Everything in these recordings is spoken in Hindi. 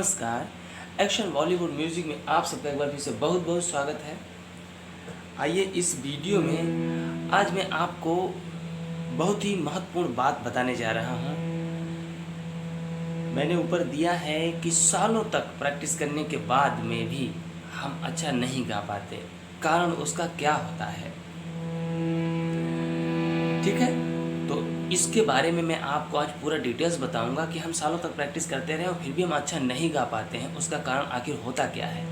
नमस्कार। एक्शन बॉलीवुड म्यूजिक में आप सबका एक बार फिर से बहुत बहुत स्वागत है। आइए इस वीडियो में आज मैं आपको बहुत ही महत्वपूर्ण बात बताने जा रहा हूँ। मैंने ऊपर दिया है कि सालों तक प्रैक्टिस करने के बाद में भी हम अच्छा नहीं गा पाते, कारण उसका क्या होता है। ठीक है, तो इसके बारे में मैं आपको आज पूरा डिटेल्स बताऊंगा कि हम सालों तक प्रैक्टिस करते रहे और फिर भी हम अच्छा नहीं गा पाते हैं, उसका कारण आखिर होता क्या है।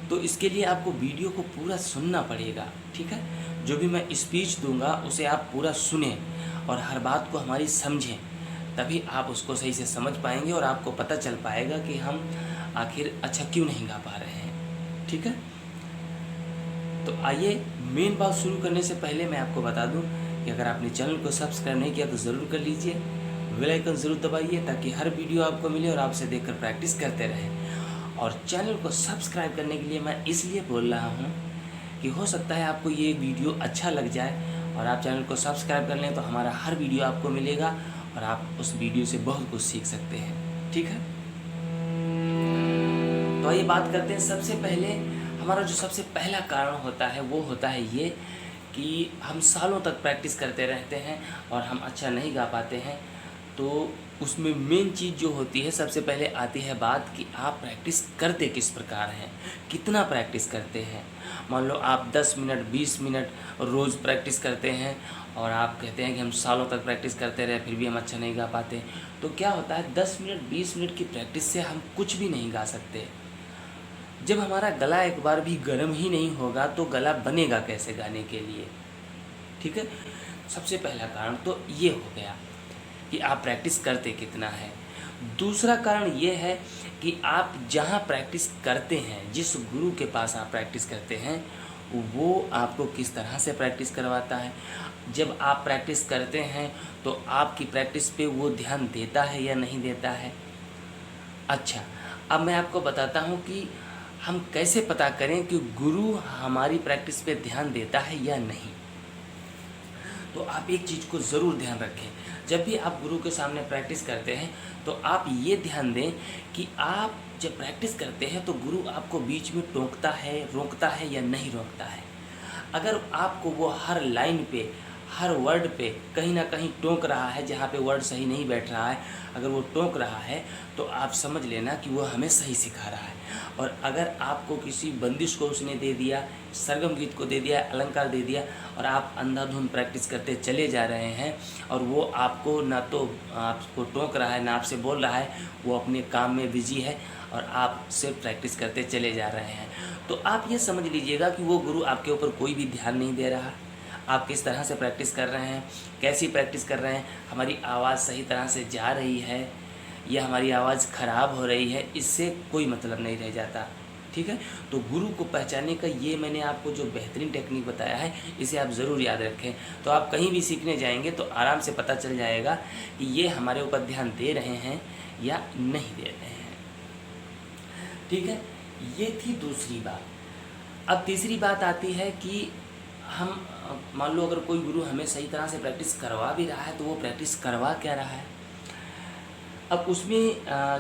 तो इसके लिए आपको वीडियो को पूरा सुनना पड़ेगा। ठीक है, जो भी मैं स्पीच दूंगा उसे आप पूरा सुने और हर बात को हमारी समझें, तभी आप उसको सही से समझ पाएंगे और आपको पता चल पाएगा कि हम आखिर अच्छा क्यों नहीं गा पा रहे हैं। ठीक है, तो आइए मेन बात शुरू करने से पहले मैं आपको बता दूं कि अगर आपने चैनल को सब्सक्राइब नहीं किया तो ज़रूर कर लीजिए, बेल आइकन ज़रूर दबाइए ताकि हर वीडियो आपको मिले और आप उसे देखकर प्रैक्टिस करते रहें। और चैनल को सब्सक्राइब करने के लिए मैं इसलिए बोल रहा हूँ कि हो सकता है आपको ये वीडियो अच्छा लग जाए और आप चैनल को सब्सक्राइब कर लें तो हमारा हर वीडियो आपको मिलेगा और आप उस वीडियो से बहुत कुछ सीख सकते हैं। ठीक है, तो आइए बात करते हैं। सबसे पहले हमारा जो सबसे पहला कारण होता है वो होता है ये कि हम सालों तक प्रैक्टिस करते रहते हैं और हम अच्छा नहीं गा पाते हैं। तो उसमें मेन चीज़ जो होती है, सबसे पहले आती है बात कि आप प्रैक्टिस करते किस प्रकार हैं, कितना प्रैक्टिस करते हैं। मान लो आप 10 मिनट 20 मिनट रोज़ प्रैक्टिस करते हैं और आप कहते हैं कि हम सालों तक प्रैक्टिस करते रहे फिर भी हम अच्छा नहीं गा पाते। तो क्या होता है, 10 मिनट 20 मिनट की प्रैक्टिस से हम कुछ भी नहीं गा सकते। जब हमारा गला एक बार भी गर्म ही नहीं होगा तो गला बनेगा कैसे गाने के लिए। ठीक है, सबसे पहला कारण तो ये हो गया कि आप प्रैक्टिस करते कितना है। दूसरा कारण ये है कि आप जहाँ प्रैक्टिस करते हैं, जिस गुरु के पास आप प्रैक्टिस करते हैं, वो आपको किस तरह से प्रैक्टिस करवाता है। जब आप प्रैक्टिस करते हैं तो आपकी प्रैक्टिस पे वो ध्यान देता है या नहीं देता है। अच्छा, अब मैं आपको बताता हूँ कि हम कैसे पता करें कि गुरु हमारी प्रैक्टिस पे ध्यान देता है या नहीं। तो आप एक चीज़ को ज़रूर ध्यान रखें, जब भी आप गुरु के सामने प्रैक्टिस करते हैं तो आप ये ध्यान दें कि आप जब प्रैक्टिस करते हैं तो गुरु आपको बीच में टोकता है, रोकता है या नहीं रोकता है। अगर आपको वो हर लाइन पे, हर वर्ड पे कहीं ना कहीं टोक रहा है, जहाँ पे वर्ड सही नहीं बैठ रहा है, अगर वो टोक रहा है तो आप समझ लेना कि वो हमें सही सिखा रहा है। और अगर आपको किसी बंदिश को उसने दे दिया, सरगम गीत को दे दिया, अलंकार दे दिया और आप अंधाधुंध प्रैक्टिस करते चले जा रहे हैं और वो आपको ना तो आपको टोक रहा है ना आपसे बोल रहा है, वो अपने काम में बिजी है और आप सिर्फ प्रैक्टिस करते चले जा रहे हैं, तो आप ये समझ लीजिएगा कि वो गुरु आपके ऊपर कोई भी ध्यान नहीं दे रहा। आप किस तरह से प्रैक्टिस कर रहे हैं, कैसी प्रैक्टिस कर रहे हैं, हमारी आवाज़ सही तरह से जा रही है या हमारी आवाज़ ख़राब हो रही है, इससे कोई मतलब नहीं रह जाता। ठीक है, तो गुरु को पहचानने का ये मैंने आपको जो बेहतरीन टेक्निक बताया है, इसे आप ज़रूर याद रखें। तो आप कहीं भी सीखने जाएंगे तो आराम से पता चल जाएगा कि ये हमारे ऊपर ध्यान दे रहे हैं या नहीं दे रहे हैं। ठीक है, ये थी दूसरी बात। अब तीसरी बात आती है कि हम मान लो अगर कोई गुरु हमें सही तरह से प्रैक्टिस करवा भी रहा है तो वो प्रैक्टिस करवा क्या रहा है। अब उसमें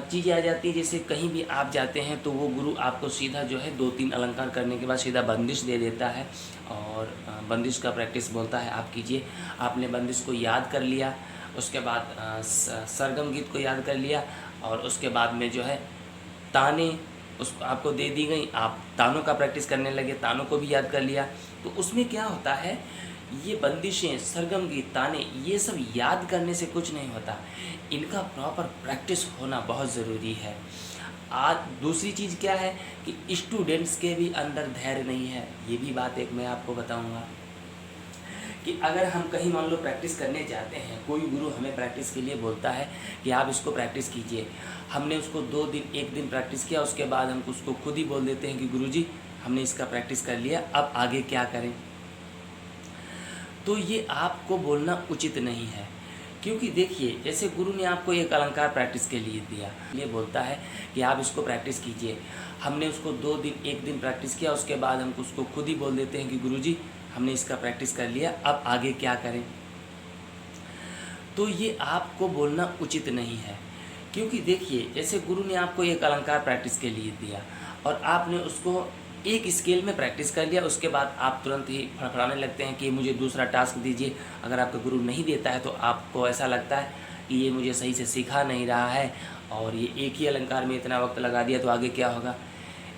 चीज़ें आ जाती है, जैसे कहीं भी आप जाते हैं तो वो गुरु आपको सीधा जो है 2-3 अलंकार करने के बाद सीधा बंदिश दे देता है और बंदिश का प्रैक्टिस बोलता है आप कीजिए। आपने बंदिश को याद कर लिया, उसके बाद सरगम गीत को याद कर लिया और उसके बाद में जो है ताने उस आपको दे दी गई, आप तानों का प्रैक्टिस करने लगे, तानों को भी याद कर लिया। तो उसमें क्या होता है, ये बंदिशें, सरगम गीत, ताने, ये सब याद करने से कुछ नहीं होता, इनका प्रॉपर प्रैक्टिस होना बहुत ज़रूरी है। आज दूसरी चीज़ क्या है कि स्टूडेंट्स के भी अंदर धैर्य नहीं है। ये भी बात एक मैं आपको बताऊंगा कि अगर हम कहीं मान लो प्रैक्टिस करने जाते हैं, कोई गुरु हमें प्रैक्टिस के लिए बोलता है कि आप इसको प्रैक्टिस कीजिए, हमने उसको 2 दिन 1 दिन प्रैक्टिस किया, उसके बाद हम उसको खुद ही बोल देते हैं कि गुरुजी हमने इसका प्रैक्टिस कर लिया, अब आगे क्या करें। तो ये आपको बोलना उचित नहीं है, क्योंकि देखिए जैसे गुरु ने आपको एक अलंकार प्रैक्टिस के लिए दिया, ये बोलता है कि आप इसको प्रैक्टिस कीजिए, हमने उसको 2 दिन 1 दिन प्रैक्टिस किया, उसके बाद हम उसको खुद ही बोल देते हैं कि गुरुजी हमने इसका प्रैक्टिस कर लिया, अब आगे क्या करें। तो ये आपको बोलना उचित नहीं है, क्योंकि देखिए, जैसे गुरु ने आपको एक अलंकार प्रैक्टिस के लिए दिया और आपने उसको एक स्केल में प्रैक्टिस कर लिया, उसके बाद आप तुरंत ही फड़फड़ाने लगते हैं कि मुझे दूसरा टास्क दीजिए। अगर आपका गुरु नहीं देता है तो आपको ऐसा लगता है कि ये मुझे सही से सिखा नहीं रहा है और ये एक ही अलंकार में इतना वक्त लगा दिया तो आगे क्या होगा।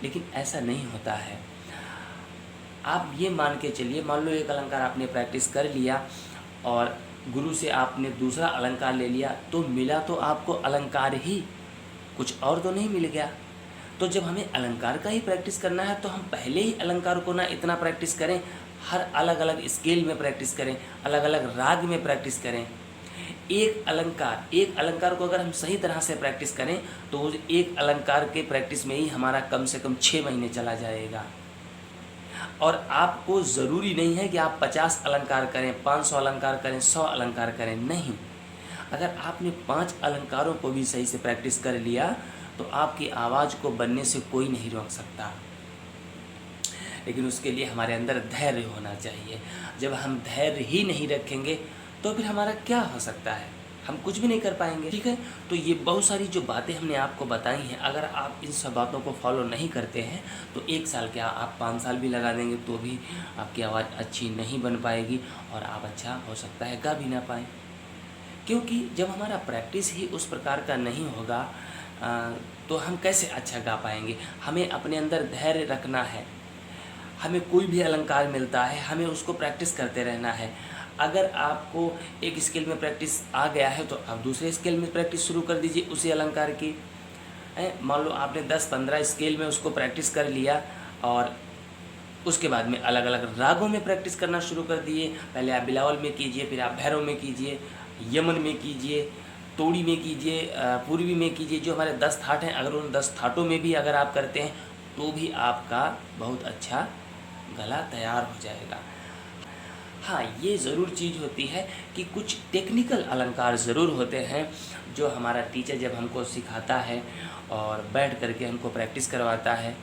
लेकिन ऐसा नहीं होता है। आप ये मान के चलिए, मान लो एक अलंकार आपने प्रैक्टिस कर लिया और गुरु से आपने दूसरा अलंकार ले लिया, तो मिला तो आपको अलंकार ही, कुछ और तो नहीं मिल गया। तो जब हमें अलंकार का ही प्रैक्टिस करना है तो हम पहले ही अलंकार को ना इतना प्रैक्टिस करें, हर अलग अलग स्केल में प्रैक्टिस करें, अलग अलग राग में प्रैक्टिस करें। एक अलंकार को अगर हम सही तरह से प्रैक्टिस करें तो उस एक अलंकार के प्रैक्टिस में ही हमारा कम से कम 6 महीने चला जाएगा। और आपको ज़रूरी नहीं है कि आप 50 अलंकार करें, 500 अलंकार करें, 100 अलंकार करें, नहीं। अगर आपने 5 अलंकारों को भी सही से प्रैक्टिस कर लिया तो आपकी आवाज़ को बनने से कोई नहीं रोक सकता। लेकिन उसके लिए हमारे अंदर धैर्य होना चाहिए। जब हम धैर्य ही नहीं रखेंगे तो फिर हमारा क्या हो सकता है, हम कुछ भी नहीं कर पाएंगे। ठीक है, तो ये बहुत सारी जो बातें हमने आपको बताई हैं, अगर आप इन सब बातों को फॉलो नहीं करते हैं तो 1 साल क्या, आप 5 साल भी लगा देंगे तो भी आपकी आवाज़ अच्छी नहीं बन पाएगी और आप अच्छा हो सकता है गा भी ना पाएँ। क्योंकि जब हमारा प्रैक्टिस ही उस प्रकार का नहीं होगा तो हम कैसे अच्छा गा पाएंगे। हमें अपने अंदर धैर्य रखना है। हमें कोई भी अलंकार मिलता है, हमें उसको प्रैक्टिस करते रहना है। अगर आपको एक स्केल में प्रैक्टिस आ गया है तो आप दूसरे स्केल में प्रैक्टिस शुरू कर दीजिए उसी अलंकार की। मान लो आपने 10-15 स्केल में उसको प्रैक्टिस कर लिया और उसके बाद में अलग अलग रागों में प्रैक्टिस करना शुरू कर दिए। पहले आप बिलावल में कीजिए, फिर आप भैरव में कीजिए, यमन में कीजिए, तोड़ी में कीजिए, पूर्वी में कीजिए। जो हमारे 10 थाट हैं, अगर उन 10 थाटों में भी अगर आप करते हैं तो भी आपका बहुत अच्छा गला तैयार हो जाएगा। हाँ, ये ज़रूर चीज़ होती है कि कुछ टेक्निकल अलंकार ज़रूर होते हैं जो हमारा टीचर जब हमको सिखाता है और बैठ करके हमको प्रैक्टिस करवाता है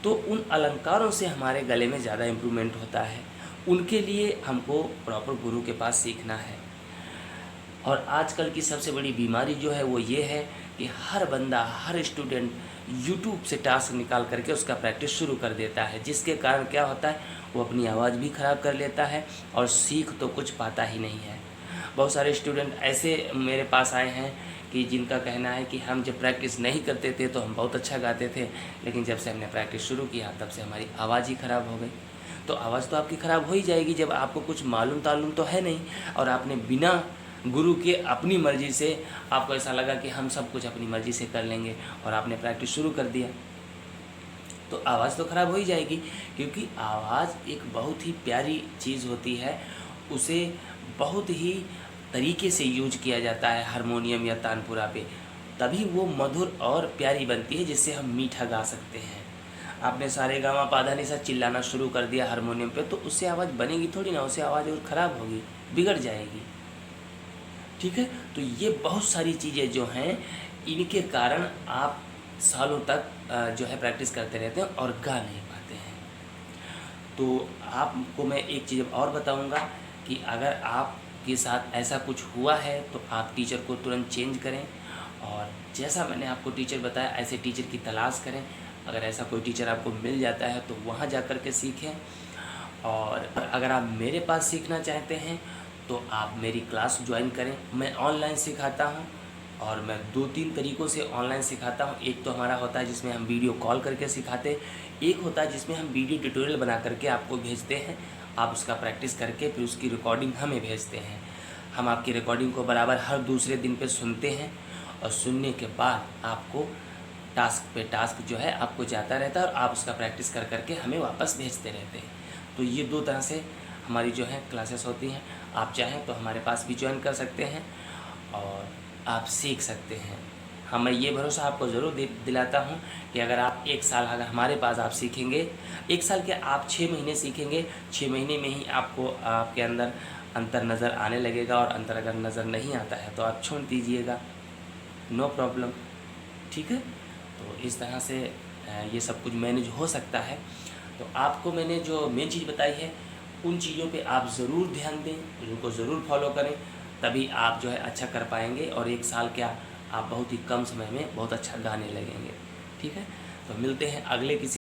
तो उन अलंकारों से हमारे गले में ज़्यादा इम्प्रूवमेंट होता है। उनके लिए हमको प्रॉपर गुरु के पास सीखना है। और आजकल की सबसे बड़ी बीमारी जो है वो ये है कि हर बंदा, हर स्टूडेंट यूट्यूब से टास्क निकाल करके उसका प्रैक्टिस शुरू कर देता है, जिसके कारण क्या होता है, वो अपनी आवाज़ भी ख़राब कर लेता है और सीख तो कुछ पाता ही नहीं है। बहुत सारे स्टूडेंट ऐसे मेरे पास आए हैं कि जिनका कहना है कि हम जब प्रैक्टिस नहीं करते थे तो हम बहुत अच्छा गाते थे, लेकिन जब से हमने प्रैक्टिस शुरू किया तब से हमारी आवाज़ ही ख़राब हो गई। तो आवाज़ तो आपकी ख़राब हो ही जाएगी जब आपको कुछ मालूम तालूम तो है नहीं और आपने बिना गुरु के अपनी मर्ज़ी से, आपको ऐसा लगा कि हम सब कुछ अपनी मर्ज़ी से कर लेंगे और आपने प्रैक्टिस शुरू कर दिया, तो आवाज़ तो ख़राब हो ही जाएगी। क्योंकि आवाज़ एक बहुत ही प्यारी चीज़ होती है, उसे बहुत ही तरीके से यूज किया जाता है हारमोनियम या तानपुरा पे, तभी वो मधुर और प्यारी बनती है जिससे हम मीठा गा सकते हैं। आपने सारे गामा पाधा निसा चिल्लाना शुरू कर दिया हारमोनियम पे तो उससे आवाज़ बनेगी थोड़ी ना, उससे आवाज़ और ख़राब होगी, बिगड़ जाएगी। ठीक है, तो ये बहुत सारी चीज़ें जो हैं इनके कारण आप सालों तक जो है प्रैक्टिस करते रहते हैं और गा नहीं पाते हैं। तो आपको मैं एक चीज़ और बताऊंगा कि अगर आपके साथ ऐसा कुछ हुआ है तो आप टीचर को तुरंत चेंज करें और जैसा मैंने आपको टीचर बताया ऐसे टीचर की तलाश करें। अगर ऐसा कोई टीचर आपको मिल जाता है तो वहाँ जा कर के सीखें। और अगर आप मेरे पास सीखना चाहते हैं तो आप मेरी क्लास ज्वाइन करें। मैं ऑनलाइन सिखाता हूँ और मैं 2-3 तरीक़ों से ऑनलाइन सिखाता हूँ। एक तो हमारा होता है जिसमें हम वीडियो कॉल करके सिखाते हैं, एक होता है जिसमें हम वीडियो ट्यूटोरियल बना करके आपको भेजते हैं, आप उसका प्रैक्टिस करके फिर उसकी रिकॉर्डिंग हमें भेजते हैं। हम आपकी रिकॉर्डिंग को बराबर हर दूसरे दिन पे सुनते हैं और सुनने के बाद आपको टास्क पे टास्क जो है आपको जाता रहता है और आप उसका प्रैक्टिस कर करके हमें वापस भेजते रहते हैं। तो ये 2 तरह से हमारी जो है क्लासेस होती हैं। आप चाहें तो हमारे पास भी ज्वाइन कर सकते हैं और आप सीख सकते हैं। हाँ, मैं ये भरोसा आपको ज़रूर दिलाता हूँ कि अगर आप 1 साल अगर हमारे पास आप सीखेंगे, 1 साल के आप 6 महीने सीखेंगे, 6 महीने में ही आपको आपके अंदर अंतर नज़र आने लगेगा। और अंतर अगर नज़र नहीं आता है तो आप छोड़ दीजिएगा, नो प्रॉब्लम। ठीक है, तो इस तरह से ये सब कुछ मैनेज हो सकता है। तो आपको मैंने जो मेन चीज़ बताई है उन चीज़ों पे आप ज़रूर ध्यान दें, उनको ज़रूर फॉलो करें, तभी आप जो है अच्छा कर पाएंगे। और 1 साल क्या आप बहुत ही कम समय में बहुत अच्छा गाने लगेंगे। ठीक है, तो मिलते हैं अगले किसी